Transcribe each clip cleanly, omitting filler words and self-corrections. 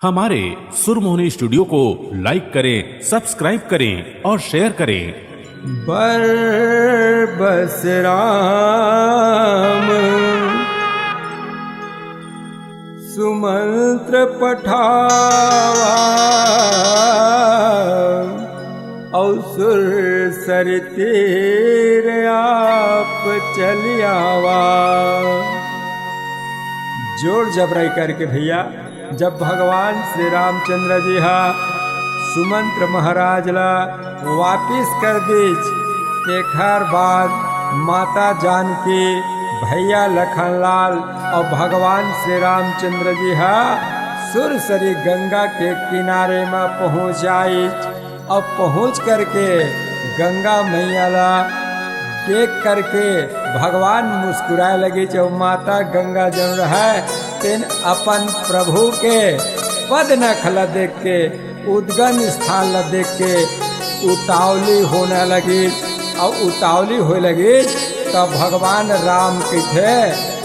हमारे सुरमोहनी स्टूडियो को लाइक करें, सब्सक्राइब करें और शेयर करें। बस राम सुमंत्र पठावा और सुर सर तीर आप चलियावा। जोर जबराई करके भैया जब भगवान श्री रामचंद्र जी सुमंत्र महाराज ला वापिस कर दीज एकर बाद माता जानकी भैया लखनलाल और भगवान श्री रामचंद्र जी सुरसरी गंगा के किनारे में पहुँच आई। और पहुँच करके गंगा मैया ला देख करके भगवान मुस्कुराए लगे। जब माता गंगा जन है तेन अपन प्रभु के पद नखला देख के उद्गम स्थान ला देख के उतावली होने लगी। और उतावली हो लगी तो भगवान राम के थे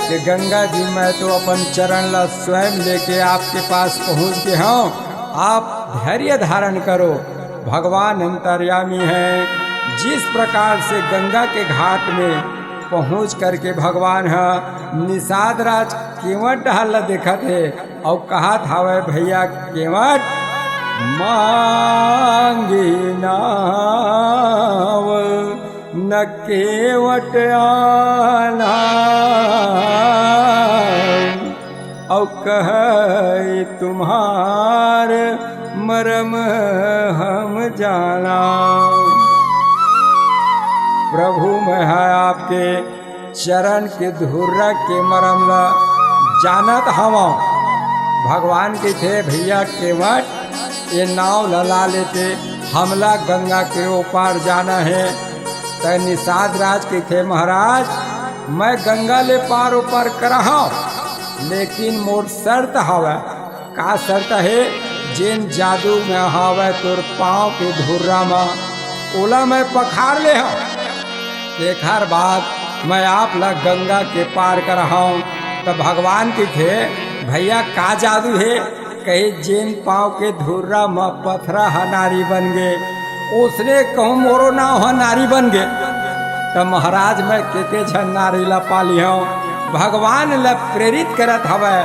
कि गंगा जी मैं तो अपन चरण ला स्वयं लेके आपके पास पहुँच के हूँ, आप धैर्य धारण करो। भगवान अंतर्यामी हैं। जिस प्रकार से गंगा के घाट में पहुँच करके भगवान निषाद राज केवट डहल देखा थे और कहा था वह भैया केवट मांगी नाव न केवट आना और कह तुम्हार मरम हम जाना। प्रभु मैं है आपके चरण के धुर्रा के मरम ला जानत हवा। भगवान के थे भैया केवट ये नाव लला लेते हमला गंगा के ऊपर जाना है। तो निषाद राज के थे महाराज मैं गंगा ले पार ऊपर करहा, लेकिन मोर शर्त हवा। का शर्त है? जिन जादू में हवा तोर पाँव के धुर्रा में ओला मैं पखार ले हूँ। एकर बाद मैं आप ला गंगा के पार कर हूँ। तो भगवान के थे भैया का जादू है? कहे जिन पाँव के धुर्रा में पथरा नारी बन गए उसने कहूँ मोरो ना हो नारी बन गए। तो महाराज मैं के झन नारी ला पाली हूँ। भगवान ला प्रेरित करत हवे,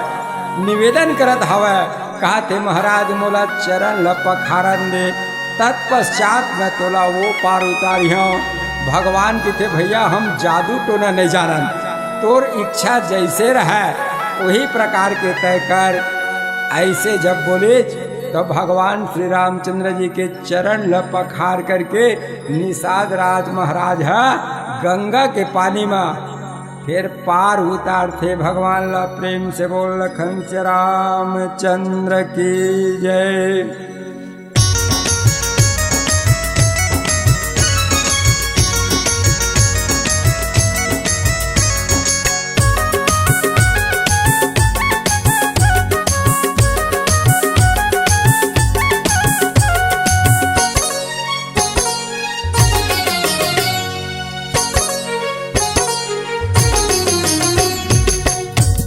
निवेदन करत हवे। कहते महाराज मोला चरण ला पखारन दे, तत्पश्चात मैं तोला वो पार उतारी हूँ। भगवान के थे भैया हम जादू टोना नहीं जानन, तोर इच्छा जैसे रहे वही प्रकार के तय कर। ऐसे जब बोले तो भगवान श्री रामचंद्र जी के चरण ल पखार करके निषाद राज महाराज गंगा के पानी में फिर पार उतार थे। भगवान ला प्रेम से बोल लखन रामचंद्र की जय।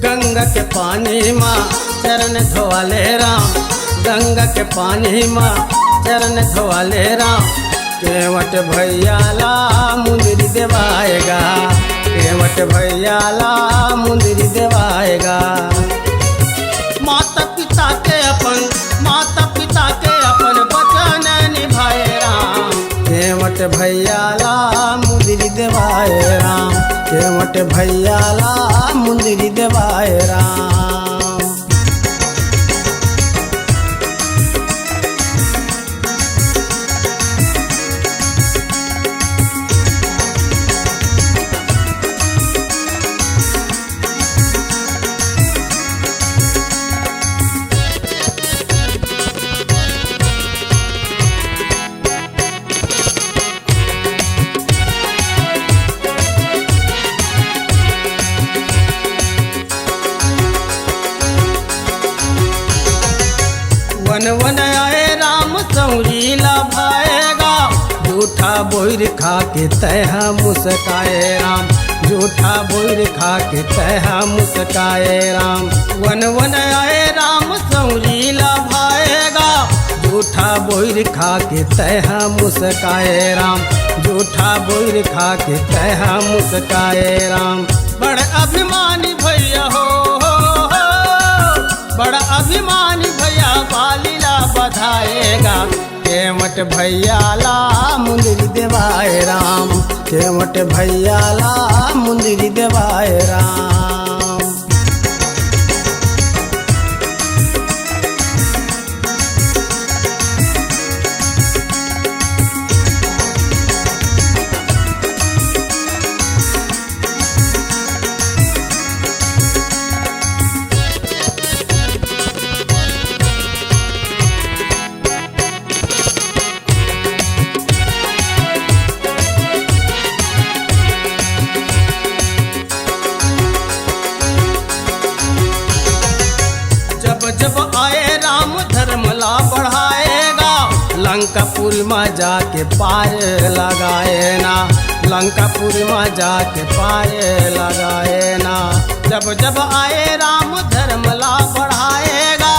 गंगा के पानी माँ चरण धोवाले राम, गंगा के पानी माँ चरण धोवाले राम। केवट भैया ला मुंदरी देवाएगा, केवट भैया ला मुंदरी देवाएगा। माता पिता के अपन वचन निभाए राम। केवट भैया ला मुंदरी देवाए राम, केवट भैया ला मुंदरी देवाए राम। वन वन आए राम सौरी ला भाएगा, झूठा बोर खा के तह मुस्काए राम, झूठा बोर खा के तह मुस्काए राम। वन वन आए राम सौरी ला जूठा बोर खा के तह मुस्काए राम, जूठा बोर खा के तह मुस्काए राम। बड़ अभिमानी भैया हो, बड़ा अभिमानी भैया बालीला बधाएगा। केवट भैया ला मुंदरी देवाए राम, केवट भैया ला मुंदरी देवाए राम। जब आए राम धर्मला बढ़ाएगा, लंकापुर में जाके पार लगाए ना, लंकापुर में जाके पार लगाए ना। जब जब आए राम धर्मला बढ़ाएगा,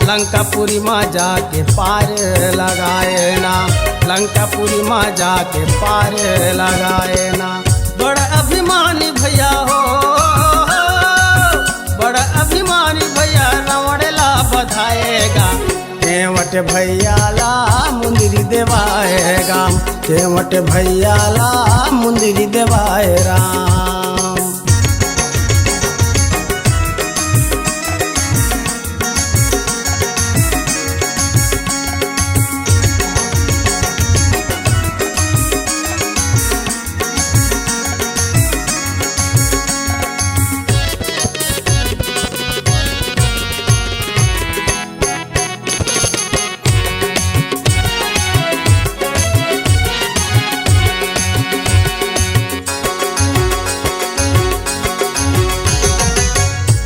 लंकापुर में जाके पार लगाए ना, लंकापुर में जाके पार लगाए ना। बड़ा अभिमानी भैया हो, बड़ा अभिमानी भैया रावणला बधाएगा। केवट भैया ला मुंदरी देवाएगा, केवट भैया ला मुंदरी देवाए राम।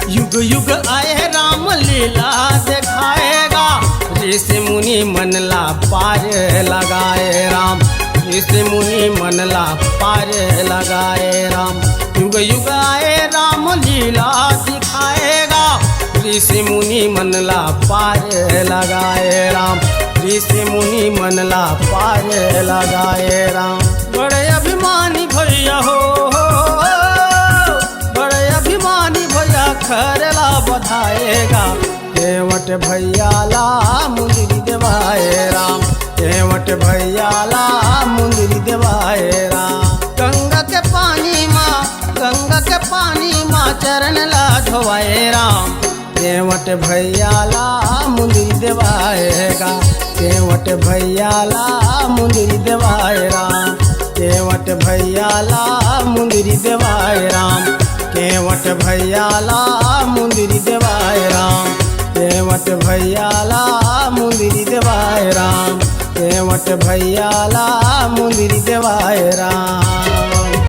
युग युग आए राम लीला दिखाएगा, ऋषि मुनि मनला पार लगाए राम, ऋषि मुनि मनला पार लगाए राम। युग युग आए राम लीला दिखाएगा, ऋषि मुनि मनला पार लगाए राम, ऋषि मुनि मनला पार लगाए राम। बड़े अभिमानी भैया हो, बड़े अभिमानी भैया खरला बधाएगा। केवट भैया ला मुंदरी देवाए राम, केवट भैया ला मुंदरी देवाए राम। गंगा के पानी माँ, गंगा के पानी माँ चरण ला धोवाए राम। केवट भैया ला मुंदरी देवाएगा, केवट भैया ला मुंदरी देवाए राम, केवट भैया ला मुंदरी देवाए राम, केवट भैया ला मुंदरी देवाए राम, केवट भैया ला मुंदरी देवाए राम, केवट भैया ला मुंदरी देवाए राम।